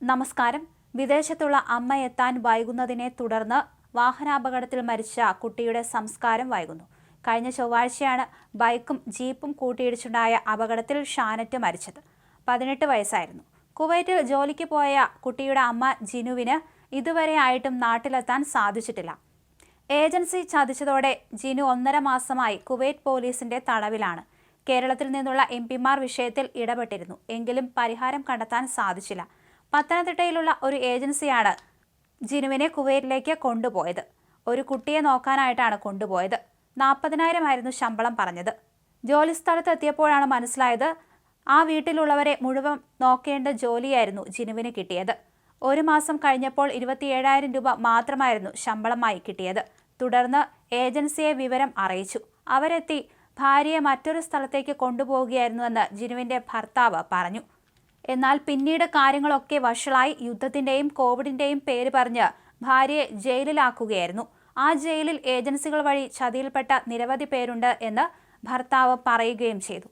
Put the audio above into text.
നമസ്കാരം. വിദേശത്തുള്ള അമ്മ എത്താൻ വൈകുന്നതിനെ തുടർന്ന് വാഹനാപകടത്തിൽ മരിച്ച കുട്ടിയുടെ സംസ്കാരം വൈകുന്നു. കഴിഞ്ഞ ചൊവ്വാഴ്ചയാണ് ബൈക്കും ജീപ്പും കൂട്ടിയിടിച്ചുണ്ടായ അപകടത്തിൽ ഷാനറ്റ് മരിച്ചത്. 18 വയസ്സായിരുന്നു. കുവൈറ്റിൽ ജോലിക്ക് പോയ കുട്ടിയുടെ അമ്മ ജിനുവിന് ഇതുവരെ ആയിട്ടും നാട്ടിലെത്താൻ സാധിച്ചിട്ടില്ല. ഏജൻസി ചതിച്ചതോടെ ജിനു 1.5 മാസമായി കുവൈറ്റ് പോലീസിന്റെ തടവിലാണ്. കേരളത്തിൽ നിന്നുള്ള എംപിമാർ വിഷയത്തിൽ ഇടപെട്ടിരുന്നു. എങ്കിലും പരിഹാരം കണ്ടെത്താൻ സാധിച്ചില്ല. പത്തനംതിട്ടയിലുള്ള ഒരു ഏജൻസിയാണ് ജിനുവിനെ കുവൈറ്റിലേക്ക് കൊണ്ടുപോയത്. ഒരു കുട്ടിയെ നോക്കാനായിട്ടാണ് കൊണ്ടുപോയത്. 40,000 ആയിരുന്നു ശമ്പളം പറഞ്ഞത്. ജോലിസ്ഥലത്ത് എത്തിയപ്പോഴാണ് മനസ്സിലായത് ആ വീട്ടിലുള്ളവരെ മുഴുവൻ നോക്കേണ്ട ജോലിയായിരുന്നു ജിനുവിന് കിട്ടിയത്. 1 മാസം കഴിഞ്ഞപ്പോൾ 27,000 രൂപ മാത്രമായിരുന്നു ശമ്പളമായി കിട്ടിയത്. തുടർന്ന് ഏജൻസിയെ വിവരം അറിയിച്ചു. അവരെത്തി ഭാര്യയെ മറ്റൊരു സ്ഥലത്തേക്ക് കൊണ്ടുപോവുകയായിരുന്നുവെന്ന് ജിനുവിന്റെ ഭർത്താവ് പറഞ്ഞു. എന്നാൽ പിന്നീട് കാര്യങ്ങളൊക്കെ വഷളായി. യുദ്ധത്തിന്റെയും കോവിഡിന്റെയും പേര് പറഞ്ഞ് ഭാര്യയെ ജയിലിലാക്കുകയായിരുന്നു. ആ ജയിലിൽ ഏജൻസികൾ വഴി ചതിയിൽപ്പെട്ട നിരവധി പേരുണ്ട് എന്ന് ഭർത്താവ് പറയുകയും ചെയ്തു.